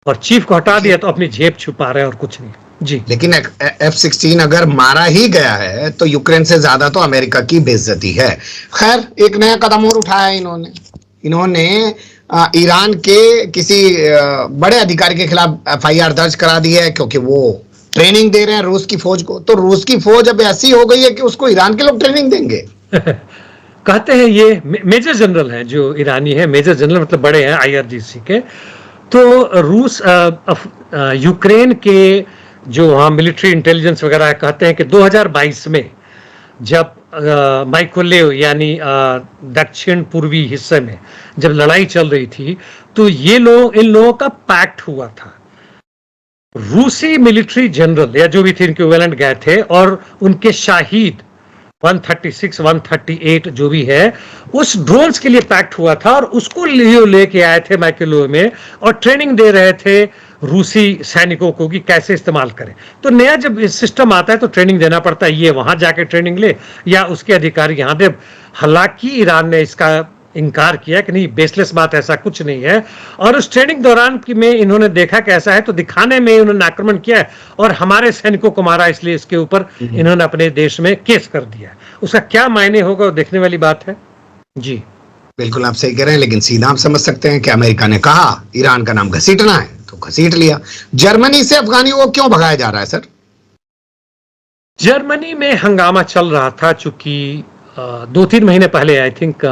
और चीफ को हटा दिया तो अपनी जेब छुपा रहे हैं और कुछ नहीं। जी, लेकिन F-16 अगर मारा ही गया है तो यूक्रेन से ज्यादा तो अमेरिका की बेइज्जती है। खैर, एक नया कदम और उठाया इन्होंने ईरान के किसी बड़े अधिकारी के खिलाफ FIR दर्ज करा दी है, क्योंकि वो ट्रेनिंग दे रहे हैं रूस की फौज को। तो रूस की फौज अब ऐसी हो गई है कि उसको ईरान के लोग ट्रेनिंग देंगे। कहते हैं ये मेजर जनरल हैं जो ईरानी है, मेजर जनरल मतलब बड़े हैं IRGC के। तो रूस यूक्रेन के जो वहाँ मिलिट्री इंटेलिजेंस वगैरह है, कहते हैं कि 2022 में जब माइकोलेव यानी दक्षिण पूर्वी हिस्से में जब लड़ाई चल रही थी, तो इन लोगों का पैक्ट हुआ था। रूसी मिलिट्री जनरल या जो भी थे इनके गए थे, और उनके शाहिद 136, 138 जो भी है, उस ड्रोन्स के लिए पैक्ट हुआ था, और उसको लेके आए थे माइकोलेव में, और ट्रेनिंग दे रहे थे रूसी सैनिकों को कि कैसे इस्तेमाल करें। तो नया जब सिस्टम आता है तो ट्रेनिंग देना पड़ता है, ये वहां जाके ट्रेनिंग ले या उसके अधिकारी यहाँ दे। हालांकि ईरान ने इसका इनकार किया कि नहीं, बेसलेस बात, ऐसा कुछ नहीं है, और उस ट्रेनिंग दौरान में इन्होंने देखा कि ऐसा है, तो दिखाने में उन्होंने आक्रमण किया है और हमारे सैनिकों को मारा, इसलिए इसके ऊपर इन्होंने अपने देश में केस कर दिया। उसका क्या मायने होगा वो देखने वाली बात है। जी बिल्कुल, आप सही कह रहे हैं, लेकिन सीधा आप समझ सकते हैं कि अमेरिका ने कहा ईरान का नाम घसीटना है तो घसीट लिया। जर्मनी से अफगानियों को क्यों भगाया जा रहा है सर? जर्मनी में हंगामा चल रहा था, चूंकि 2-3 महीने पहले, आई थिंक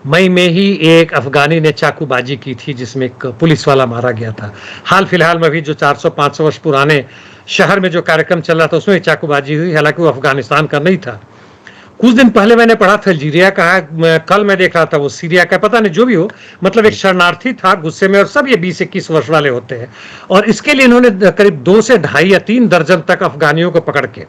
मई में ही एक अफगानी ने चाकूबाजी की थी जिसमें एक पुलिस वाला मारा गया था। हाल फिलहाल में भी जो 400-500 वर्ष पुराने शहर में जो कार्यक्रम चल रहा था उसमें चाकूबाजी हुई, हालांकि वो अफगानिस्तान का नहीं था। कुछ दिन पहले मैंने पढ़ा था अल्जीरिया का है, कल मैं देख रहा था वो सीरिया का, पता नहीं जो भी हो, मतलब एक शरणार्थी था गुस्से में, और सब ये 20-21 वर्ष वाले होते हैं, और इसके लिए इन्होंने करीब 2 से ढाई या 3 दर्जन तक अफगानियों को पकड़ के,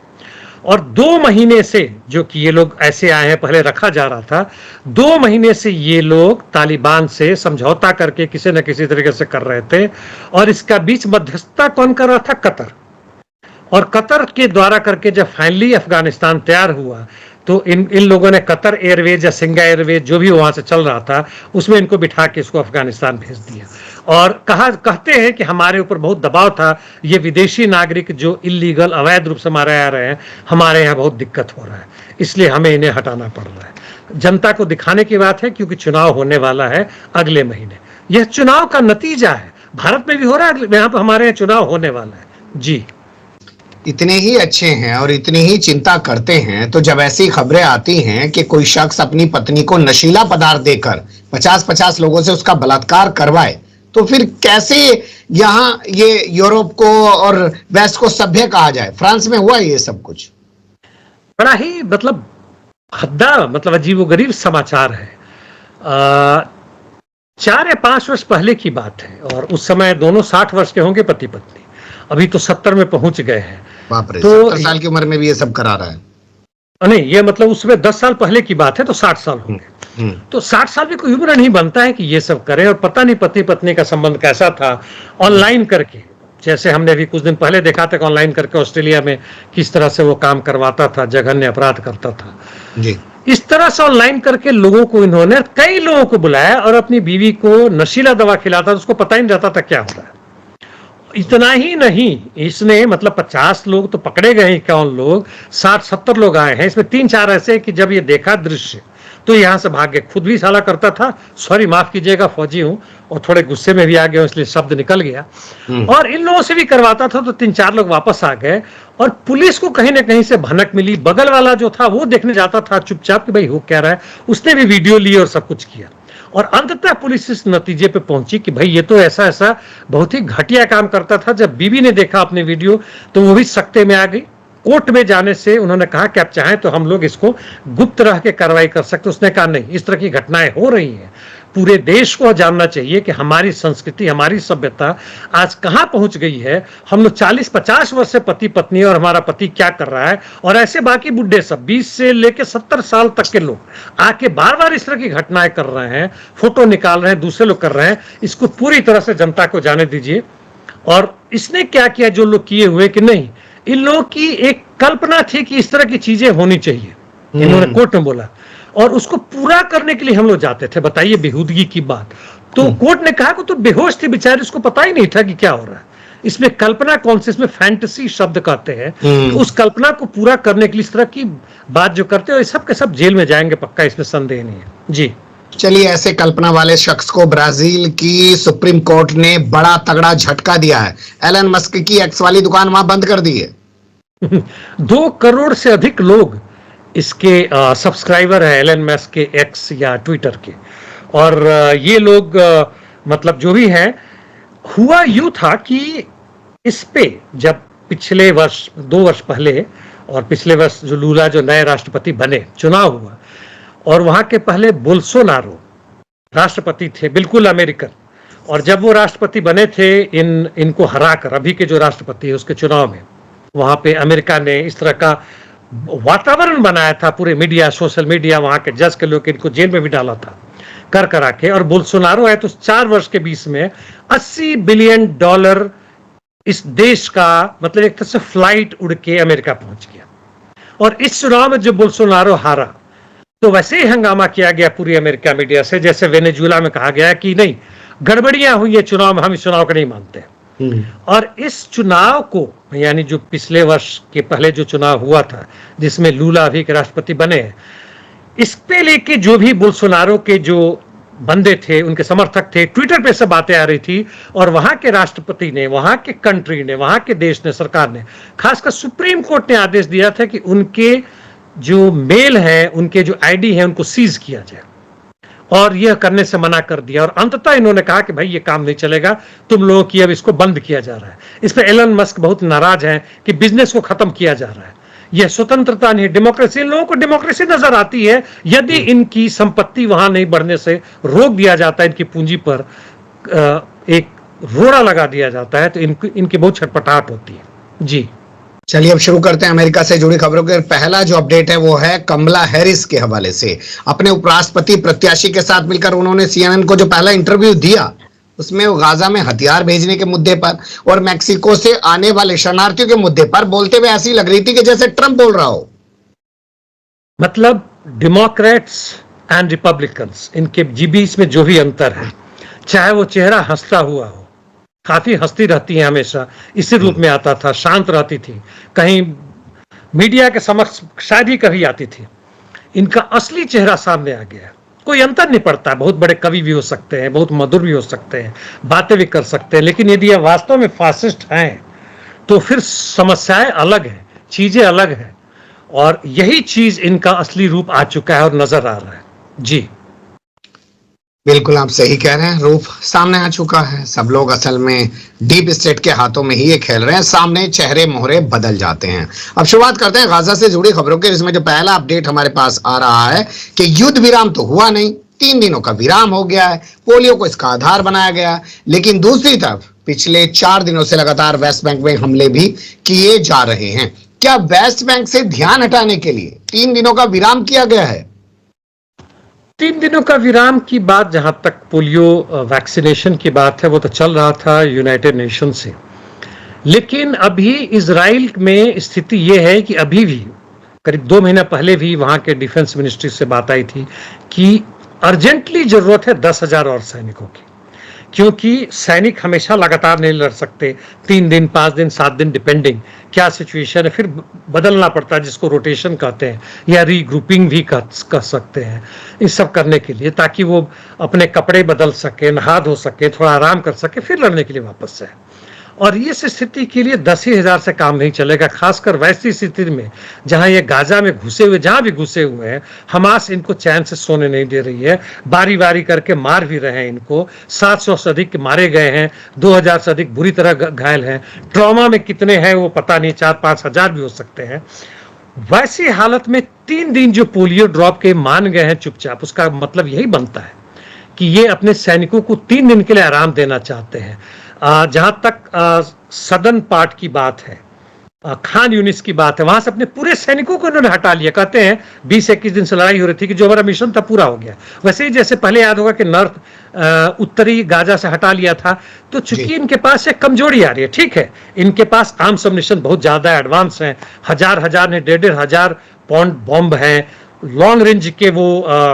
और 2 महीने से जो कि ये लोग ऐसे आए हैं, पहले रखा जा रहा था, 2 महीने से ये लोग तालिबान से समझौता करके किसी न किसी तरीके से कर रहे थे, और इसका बीच मध्यस्थता कौन कर रहा था? कतर। और कतर के द्वारा करके जब फाइनली अफगानिस्तान तैयार हुआ तो इन लोगों ने कतर एयरवेज या सिंगा एयरवेज जो भी वहां से चल रहा था उसमें इनको बिठा के इसको अफगानिस्तान भेज दिया, और कहते हैं कि हमारे ऊपर बहुत दबाव था, ये विदेशी नागरिक जो इलीगल अवैध रूप से मारे आ रहे हैं, हमारे यहाँ बहुत दिक्कत हो रहा है, इसलिए हमें इन्हें हटाना पड़ रहा है। जनता को दिखाने की बात है, क्योंकि चुनाव होने वाला है अगले महीने। यह चुनाव का नतीजा है, भारत में भी हो रहा है, यहाँ पर हमारे यहाँ चुनाव होने वाला है। जी, इतने ही अच्छे हैं और इतनी ही चिंता करते हैं, तो जब ऐसी खबरें आती हैं कि कोई शख्स अपनी पत्नी को नशीला पदार्थ देकर 50-50 लोगों से उसका बलात्कार करवाए, तो फिर कैसे यहाँ ये यूरोप को और वेस्ट को सभ्य कहा जाए? फ्रांस में हुआ ये सब कुछ, बड़ा ही मतलब हद्दा, मतलब अजीबोगरीब समाचार है। 4 या 5 वर्ष पहले की बात है, और उस समय दोनों 60 वर्ष के होंगे पति पत्नी, अभी तो 70 में पहुंच गए हैं। बाप रे, तो 70 साल की उम्र में भी ये सब करा रहा है? नहीं, ये मतलब उसमें 10 साल पहले की बात है, तो 60 साल होंगे। तो 60 साल भी कोई उम्र नहीं बनता है कि ये सब करें, और पता नहीं पति पत्नी का संबंध कैसा था, ऑनलाइन करके, जैसे हमने अभी कुछ दिन पहले देखा था कि ऑनलाइन करके ऑस्ट्रेलिया में किस तरह से वो काम करवाता था, जघन्य अपराध करता था। जी। इस तरह से ऑनलाइन करके लोगों को इन्होंने कई लोगों को बुलाया और अपनी बीवी को नशीला दवा खिलाता, उसको पता ही नहीं रहता था क्या हो रहा है। इतना ही नहीं, इसने मतलब 50 लोग तो पकड़े गए, 51 लोग, 60-70 लोग आए हैं। इसमें 3-4 ऐसे कि जब ये देखा दृश्य तो यहां से भाग गए। खुद भी साला करता था, सॉरी माफ कीजिएगा फौजी हूं, और थोड़े गुस्से में भी आ गया इसलिए शब्द निकल गया। और इन लोगों से भी करवाता था, तो 3-4 लोग वापस आ गए और पुलिस को कहीं ना कहीं से भनक मिली। बगल वाला जो था वो देखने जाता था चुपचाप कि भाई हो क्या रहा है, उसने भी वीडियो ली और सब कुछ किया। और अंततः पुलिस इस नतीजे पे पहुंची कि भाई ये तो ऐसा ऐसा बहुत ही घटिया काम करता था। जब बीवी ने देखा अपने वीडियो तो वो भी सख्ते में आ गई। कोर्ट में जाने से उन्होंने कहा कि आप चाहें तो हम लोग इसको गुप्त रह के कार्रवाई कर सकते। उसने कहा नहीं, इस तरह की घटनाएं हो रही हैं, पूरे देश को जानना चाहिए कि हमारी संस्कृति, हमारी सभ्यता आज कहां पहुंच गई है। हम लोग 40-50 वर्ष से पति पत्नी, और हमारा पति क्या कर रहा है, और ऐसे बाकी बुढ़े सब 20 से लेकर 70 साल तक के लोग आके बार बार इस तरह की घटनाएं कर रहे हैं, फोटो निकाल रहे हैं, दूसरे लोग कर रहे हैं। इसको पूरी तरह से जनता को जाने दीजिए। और इसने क्या किया, जो लोग किए हुए, कि नहीं, इन लोगों की एक कल्पना थी कि इस तरह की चीजें होनी चाहिए, इन्होंने कोर्ट में बोला, और उसको पूरा करने के लिए हम लोग जाते थे। बताइए बेहूदगी की बात। तो कोर्ट ने कहा कि तो बेहोश थी बेचारी, उसको पता ही नहीं था कि क्या हो रहा है। इसमें कल्पना कौन सी, इसमें फैंटेसी शब्द कहते हैं। तो उस कल्पना को पूरा करने के लिए इस तरह की बात जो करते हैं, सब के सब जेल में जाएंगे पक्का, इसमें संदेह नहीं है जी। चलिए, ऐसे कल्पना वाले शख्स को ब्राजील की सुप्रीम कोर्ट ने बड़ा तगड़ा झटका दिया है। एलन मस्क की एक्स वाली दुकान वहां बंद कर दी है। 2 करोड़ से अधिक लोग इसके सब्सक्राइबर है, एलन मस्क के एक्स या ट्विटर के। और ये लोग मतलब जो भी है, हुआ यूं था कि इस पे जब पिछले वर्ष 2 वर्ष पहले, और पिछले वर्ष जो लूला जो नए राष्ट्रपति बने, चुनाव हुआ, और वहां के पहले बोल्सोनारो राष्ट्रपति थे, बिल्कुल अमेरिकन। और जब वो राष्ट्रपति बने थे, इनको हराकर, अभी के जो राष्ट्रपति है उसके चुनाव में, वहां पे अमेरिका ने इस तरह का वातावरण बनाया था, पूरे मीडिया, सोशल मीडिया, वहां के जज के लोग, इनको जेल में भी डाला था कर करा के। और बोल्सोनारो है तो 4 वर्ष के बीच में $80 बिलियन इस देश का, मतलब एक तरह से फ्लाइट उड़ के अमेरिका पहुंच गया। और इस चुनाव में जब बोल्सोनारो हारा तो वैसे ही हंगामा किया गया पूरी अमेरिका मीडिया से, जैसे वेनेजुएला में कहा गया कि नहीं, गड़बड़ियां हुई है चुनाव में, हम इस चुनाव को नहीं मानते। और इस चुनाव को, यानी जो पिछले वर्ष के पहले जो चुनाव हुआ था जिसमें लूला अभी के राष्ट्रपति बने हैं, इस पे लेके जो भी बोल्सोनारो के जो बंदे थे, उनके समर्थक थे, ट्विटर पे से बातें आ रही थी। और वहां के राष्ट्रपति ने, वहां के कंट्री ने, वहां के देश ने, सरकार ने, खासकर सुप्रीम कोर्ट ने आदेश दिया था कि उनके जो मेल है, उनके जो आईडी है, उनको सीज किया जाए। और यह करने से मना कर दिया। और अंततः इन्होंने कहा कि भाई ये काम नहीं चलेगा, तुम लोगों की अब इसको बंद किया जा रहा है। इस पर एलन मस्क बहुत नाराज हैं कि बिजनेस को खत्म किया जा रहा है, यह स्वतंत्रता नहीं, डेमोक्रेसी। इन लोगों को डेमोक्रेसी नजर आती है यदि इनकी संपत्ति वहां नहीं बढ़ने से रोक दिया जाता है, इनकी पूंजी पर एक रोड़ा लगा दिया जाता है, तो इनकी बहुत छटपटाहट होती है जी। चलिए, अब शुरू करते हैं अमेरिका से जुड़ी खबरों के। पहला जो अपडेट है वो है कमला हैरिस के हवाले से। अपने उपराष्ट्रपति प्रत्याशी के साथ मिलकर उन्होंने CNN को जो पहला इंटरव्यू दिया, उसमें वो गाजा में हथियार भेजने के मुद्दे पर और मैक्सिको से आने वाले शरणार्थियों के मुद्दे पर बोलते हुए ऐसी लग रही थी कि जैसे ट्रंप बोल रहा हो। मतलब डेमोक्रेट्स एंड रिपब्लिकन्स, इनके बीच में जो भी अंतर है, चाहे वो चेहरा हंसता हुआ हो, काफी हंसती रहती है, हमेशा इसी रूप में आता था, शांत रहती थी, कहीं मीडिया के समक्ष शायद ही कभी आती थी। इनका असली चेहरा सामने आ गया। कोई अंतर नहीं पड़ता, बहुत बड़े कवि भी हो सकते हैं, बहुत मधुर भी हो सकते हैं, बातें भी कर सकते हैं, लेकिन यदि ये वास्तव में फासिस्ट हैं तो फिर समस्याएं अलग हैं, चीजें अलग हैं। और यही चीज इनका असली रूप आ चुका है और नजर आ रहा है जी। बिल्कुल, आप सही कह रहे हैं, रूप सामने आ चुका है। सब लोग असल में डीप स्टेट के हाथों में ही ये खेल रहे हैं, सामने चेहरे मोहरे बदल जाते हैं। अब शुरुआत करते हैं गाजा से जुड़ी खबरों के, जिसमें जो पहला अपडेट हमारे पास आ रहा है कि युद्ध विराम तो हुआ नहीं, 3 दिनों का विराम हो गया है, पोलियो को इसका आधार बनाया गया। लेकिन दूसरी तरफ पिछले 4 दिनों से लगातार वेस्ट बैंक में हमले भी किए जा रहे हैं। क्या वेस्ट बैंक से ध्यान हटाने के लिए 3 दिनों का विराम किया गया है? 3 दिनों का विराम की बात, जहां तक पोलियो वैक्सीनेशन की बात है, वो तो चल रहा था यूनाइटेड नेशन से। लेकिन अभी इजराइल में स्थिति यह है कि अभी भी करीब 2 महीना पहले भी वहां के डिफेंस मिनिस्ट्री से बात आई थी कि अर्जेंटली जरूरत है 10,000 और सैनिकों की, क्योंकि सैनिक हमेशा लगातार नहीं लड़ सकते, 3 दिन 5 दिन 7 दिन डिपेंडिंग क्या सिचुएशन है, फिर बदलना पड़ता है जिसको रोटेशन कहते हैं, या रीग्रुपिंग भी कर सकते हैं, इस सब करने के लिए, ताकि वो अपने कपड़े बदल सके, नहा धो सके, थोड़ा आराम कर सके, फिर लड़ने के लिए वापस से। और इस स्थिति के लिए 10,000 से काम नहीं चलेगा, खासकर वैसी स्थिति में जहां ये गाजा में घुसे हुए, जहां भी घुसे हुए हैं, हमास इनको चैन से सोने नहीं दे रही है, बारी बारी करके मार भी रहे हैं इनको, 700 से अधिक मारे गए हैं, 2,000 से अधिक बुरी तरह घायल हैं, ट्रॉमा में कितने हैं वो पता नहीं, 4-5 हजार भी हो सकते हैं। वैसी हालत में 3 दिन जो पोलियो ड्रॉप के मान गए हैं चुपचाप, उसका मतलब यही बनता है कि ये अपने सैनिकों को 3 दिन के लिए आराम देना चाहते हैं। जहां तक सदर्न पार्ट की बात है, खान यूनिस की बात है, वहां से अपने पूरे सैनिकों को इन्होंने हटा लिया। कहते हैं 20-21 दिन से लड़ाई हो रही थी कि जो हमारा मिशन था पूरा हो गया। वैसे ही जैसे पहले याद होगा कि नॉर्थ उत्तरी गाजा से हटा लिया था, तो चूंकि इनके पास एक कमजोरी आ रही है, ठीक है, इनके पास आर्म्स एम्युनिशन बहुत ज्यादा एडवांस है, हजार ने 1,500 पाउंड बॉम्ब है, लॉन्ग रेंज के वो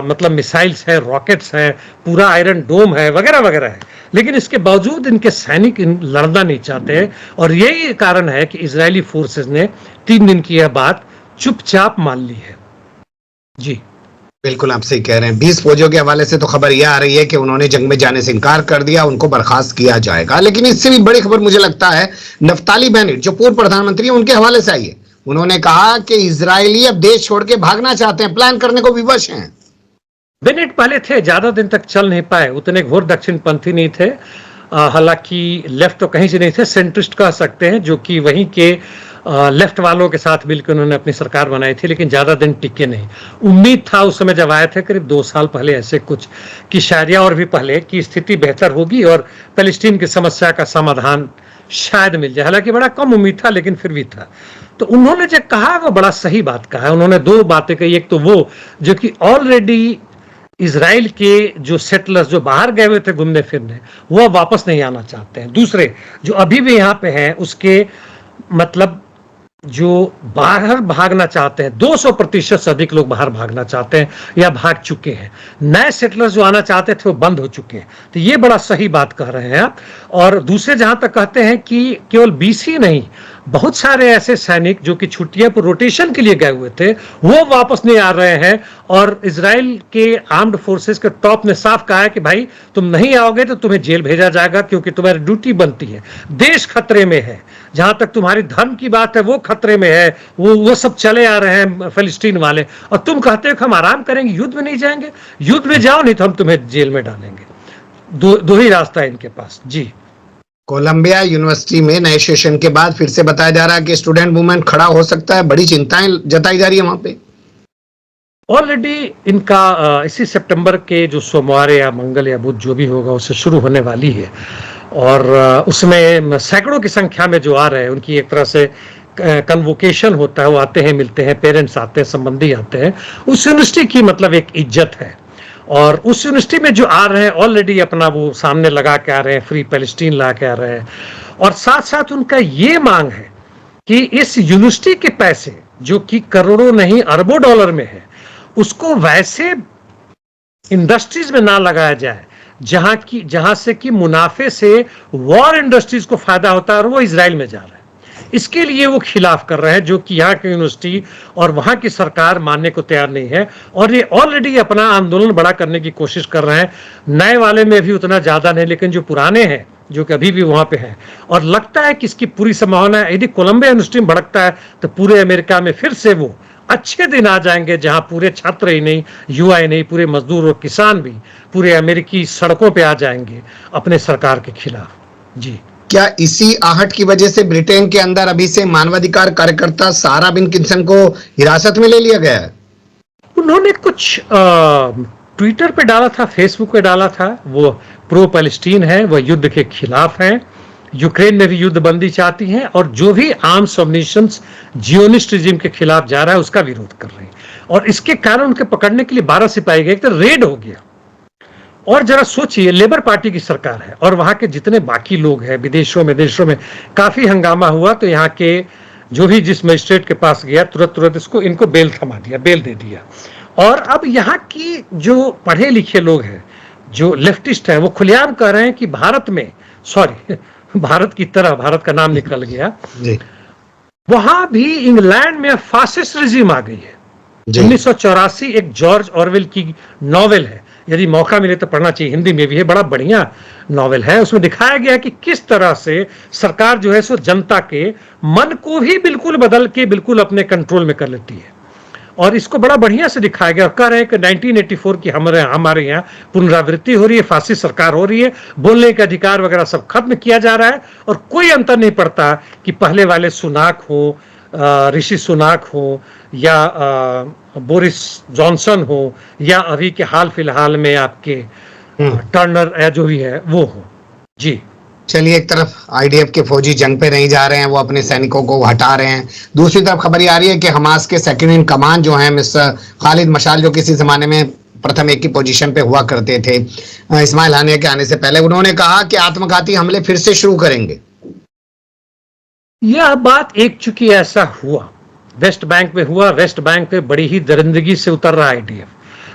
मतलब मिसाइल्स है, रॉकेट्स हैं, पूरा आयरन डोम है, वगैरह वगैरह है, लेकिन इसके बावजूद इनके सैनिक लड़ना नहीं चाहते हैं। और यही कारण है कि इजरायली फोर्सेस ने 3 दिन की यह बात चुपचाप मान ली है। जी बिल्कुल आप सही कह रहे हैं। 20 फौजियों के हवाले से तो खबर यह आ रही है कि उन्होंने जंग में जाने से इनकार कर दिया, उनको बर्खास्त किया जाएगा। लेकिन इससे भी बड़ी खबर मुझे लगता है नफ्ताली बेनेट, जो पूर्व प्रधानमंत्री है, उनके हवाले से आई है। उन्होंने कहा कि इजरायली अब देश छोड़ के भागना चाहते हैं, प्लान करने को विवश हैं। बेनेट पहले थे, ज्यादा दिन तक चल नहीं पाए, उतने घोर दक्षिणपंथी नहीं थे, हालांकि लेफ्ट तो कहीं से नहीं थे, सेंट्रिस्ट कह सकते हैं, जो कि वहीं के लेफ्ट वालों के साथ मिलकर उन्होंने अपनी सरकार बनाई थी, लेकिन ज्यादा दिन टिके नहीं। उम्मीद था उस समय जब आए थे करीब 2 साल पहले ऐसे कुछ, कि शायद या और भी पहले की स्थिति बेहतर होगी और पैलेस्टीन की समस्या का समाधान शायद मिल जाए। हालांकि बड़ा कम उम्मीद था, लेकिन फिर भी था। तो उन्होंने जो कहा वो बड़ा सही बात कहा है। उन्होंने 2 बातें कही, एक तो वो जो कि ऑलरेडी इजराइल के जो सेटलर्स जो बाहर गए हुए थे घूमने फिरने, वो वापस नहीं आना चाहते हैं। दूसरे जो अभी भी यहाँ पे हैं, उसके मतलब जो बाहर भागना चाहते हैं, 200% से अधिक लोग बाहर भागना चाहते हैं या भाग चुके हैं। नए सेटलर्स जो आना चाहते थे वो बंद हो चुके हैं। तो ये बड़ा सही बात कह रहे हैं आप। और दूसरे जहां तक कहते हैं कि केवल 20 ही नहीं, बहुत सारे ऐसे सैनिक जो कि छुट्टियां पर रोटेशन के लिए गए हुए थे, वो वापस नहीं आ रहे हैं। और इजराइल के आर्म्ड फोर्सेस के टॉप ने साफ कहा है कि भाई तुम नहीं आओगे तो तुम्हें जेल भेजा जाएगा, क्योंकि तुम्हारी ड्यूटी बनती है। देश खतरे में है, जहां तक तुम्हारी धर्म की बात है वो खतरे में है, वो सब चले आ रहे हैं फिलिस्तीन वाले, और तुम कहते हो कि हम आराम करेंगे, युद्ध में नहीं जाएंगे। युद्ध में जाओ, नहीं तो हम तुम्हें जेल में डालेंगे। दो ही रास्ता है इनके पास। जी कोलंबिया यूनिवर्सिटी में नए सेशन के बाद फिर से बताया जा रहा है कि स्टूडेंट मूवमेंट खड़ा हो सकता है, बड़ी चिंताएं जताई जा रही है वहां पे। ऑलरेडी इनका इसी सितंबर के जो सोमवार या मंगल या बुध जो भी होगा उससे शुरू होने वाली है। और उसमें सैकड़ों की संख्या में जो आ रहे हैं, उनकी एक तरह से कन्वोकेशन होता है, वो आते हैं, मिलते हैं, पेरेंट्स आते हैं, संबंधी आते हैं। उस यूनिवर्सिटी की मतलब एक इज्जत है। और उस यूनिवर्सिटी में जो आ रहे हैं ऑलरेडी अपना वो सामने लगा के आ रहे हैं, फ्री पैलेस्टीन ला के आ रहे हैं। और साथ साथ उनका ये मांग है कि इस यूनिवर्सिटी के पैसे जो कि करोड़ों नहीं अरबों डॉलर में है, उसको वैसे इंडस्ट्रीज में ना लगाया जाए जहां से कि मुनाफे से वॉर इंडस्ट्रीज को फायदा होता है, और वो इजराइल में जा रहा है। इसके लिए वो खिलाफ कर रहे हैं, जो कि यहाँ की यूनिवर्सिटी और वहां की सरकार मानने को तैयार नहीं है। और ये ऑलरेडी अपना आंदोलन बड़ा करने की कोशिश कर रहे हैं। नए वाले में भी उतना ज्यादा नहीं, लेकिन जो पुराने हैं, जो कि अभी भी वहां पे हैं, और लगता है कि इसकी पूरी संभावना है, यदि कोलंबिया यूनिवर्सिटी में भड़कता है तो पूरे अमेरिका में फिर से वो अच्छे दिन आ जाएंगे, जहां पूरे छात्र ही नहीं, युवा ही नहीं, पूरे मजदूर और किसान भी पूरे अमेरिकी सड़कों पे आ जाएंगे अपने सरकार के खिलाफ। जी क्या इसी आहट की वजह से ब्रिटेन के अंदर अभी से मानवाधिकार कार्यकर्ता सारा बिन किंसन को हिरासत में ले लिया गया है? उन्होंने कुछ ट्विटर पे डाला था, फेसबुक पे डाला था, वो प्रो पैलेस्टीन है, वो युद्ध के खिलाफ है, यूक्रेन में भी युद्ध बंदी चाहती हैं, और जो भी आर्म्स ऑपरेशंस जियोनिस्ट रिजिम के खिलाफ जा रहा है उसका विरोध कर रहे हैं। और इसके कारण उनके पकड़ने के लिए 12 सिपाही गए, तो रेड हो गया। और जरा सोचिए, लेबर पार्टी की सरकार है और वहां के जितने बाकी लोग हैं, विदेशों में देशों में काफी हंगामा हुआ, तो यहाँ के जो भी जिस मजिस्ट्रेट के पास गया तुरंत इसको इनको बेल थमा दिया, बेल दे दिया। और अब यहाँ की जो पढ़े लिखे लोग हैं, जो लेफ्टिस्ट हैं, वो खुलेआम कह रहे हैं कि भारत में, सॉरी भारत की तरह, भारत का नाम निकल गया जी, वहां भी इंग्लैंड में फासिस्ट रिजीम आ गई है। 1984 एक जॉर्ज ऑरवेल की नॉवेल है, यदि मौका मिले तो पढ़ना चाहिए, हिंदी में भी है, बड़ा बढ़िया नॉवेल है। उसमें दिखाया गया कि किस तरह से सरकार जो है सो जनता के मन को भी बिल्कुल बदल के बिल्कुल अपने कंट्रोल में कर लेती है। और इसको बड़ा बढ़िया से दिखाया गया और कह रहे हैं कि 1984 की हमारे यहाँ पुनरावृत्ति हो रही है, फासिस्ट सरकार हो रही है, बोलने का अधिकार वगैरह सब खत्म किया जा रहा है और कोई अंतर नहीं पड़ता कि पहले वाले सुनाक हो, ऋषि सुनाक हो या बोरिस जॉनसन हो या अभी के हाल फिलहाल में आपके टर्नर या जो भी है वो हो। जी चलिए, एक तरफ आईडीएफ के फौजी जंग पे नहीं जा रहे हैं, वो अपने सैनिकों को हटा रहे हैं। दूसरी तरफ खबर ये आ रही है कि हमास के सेकंड इन कमांड जो है मिस्टर खालिद मशाल, जो किसी जमाने में प्रथम एक की पोजीशन पे हुआ करते थे इस्माइल हानिया के आने से पहले, उन्होंने कहा कि आत्मघाती हमले फिर से शुरू करेंगे। यह बात एक चूंकि ऐसा हुआ, वेस्ट बैंक में हुआ, वेस्ट बैंक पे बड़ी ही दरिंदगी से उतर रहा आईडीएफ,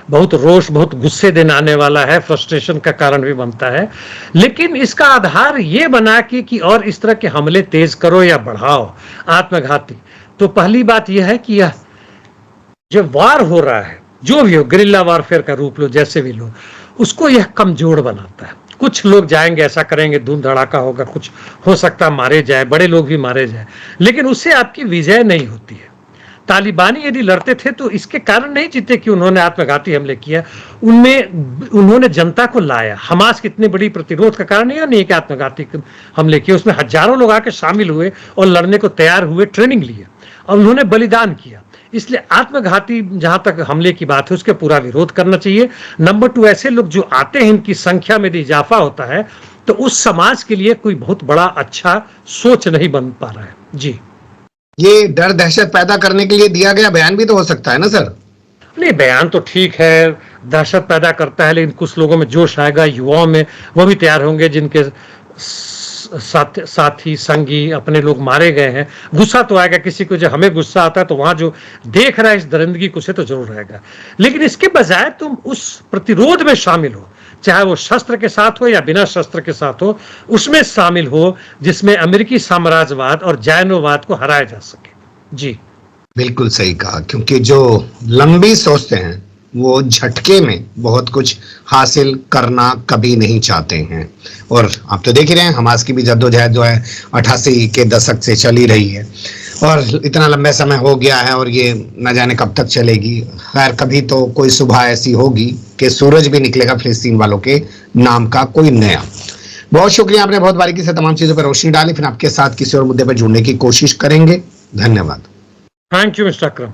बहुत रोष, बहुत गुस्से देने आने वाला है, फ्रस्ट्रेशन का कारण भी बनता है। लेकिन इसका आधार ये बना कि और इस तरह के हमले तेज करो या बढ़ाओ आत्मघाती, तो पहली बात यह है कि यह जो वार हो रहा है, जो भी हो, गुरिल्ला वारफेयर का रूप लो, जैसे भी लो, उसको यह कमजोर बनाता है। कुछ लोग जाएंगे, ऐसा करेंगे, धूम धड़ाका होगा, कुछ हो सकता मारे जाए, बड़े लोग भी मारे जाए, लेकिन उससे आपकी विजय नहीं होती है। तालिबानी यदि लड़ते थे तो इसके कारण नहीं जीते कि उन्होंने आत्मघाती हमले किया, उनमें उन्होंने जनता को लाया। हमास कितनी बड़ी प्रतिरोध का कारण यह नहीं कि आत्मघाती हमले किए, उसमें हजारों लोग आके शामिल हुए और लड़ने को तैयार हुए, ट्रेनिंग लिए और उन्होंने बलिदान किया। इसलिए आत्मघाती जहां तक हमले की बात है उसके पूरा विरोध करना चाहिए। नंबर 2, ऐसे लोग जो आते हैं इनकी संख्या में यदि इजाफा होता है तो उस समाज के लिए कोई बहुत बड़ा अच्छा सोच नहीं बन पा रहा है। जी, ये डर दहशत पैदा करने के लिए दिया गया बयान भी तो हो सकता है ना सर? नहीं, बयान तो ठीक है, दहशत पैदा करता है, लेकिन कुछ लोगों में जोश आएगा, युवाओं में, वो भी तैयार होंगे जिनके साथी संगी अपने लोग मारे गए हैं। गुस्सा तो आएगा किसी को, जब हमें गुस्सा आता है तो वहां जो देख रहा है इस दरिंदगी को, से तो जरूर रहेगा। लेकिन इसके बजाय तुम उस प्रतिरोध में शामिल हो, चाहे वो शस्त्र के साथ हो या बिना शस्त्र के साथ हो, उसमें शामिल हो जिसमें अमेरिकी साम्राज्यवाद और जैनोवाद को हराया जा सके। जी, बिल्कुल सही कहा, क्योंकि जो लंबी सोचते हैं वो झटके में बहुत कुछ हासिल करना कभी नहीं चाहते हैं। और आप तो देख ही रहे हैं, हमास की भी जद्दोजहद जो है 88 के दशक से चली रही है और इतना लंबा समय हो गया है और ये न जाने कब तक चलेगी। खैर, कभी तो कोई सुबह ऐसी होगी कि सूरज भी निकलेगा फिलिस्तीन वालों के नाम का कोई नया। बहुत शुक्रिया, आपने बहुत बारीकी से तमाम चीजों पर रोशनी डाली। फिर आपके साथ किसी और मुद्दे पर जुड़ने की कोशिश करेंगे। धन्यवाद। Thank you mister Akram.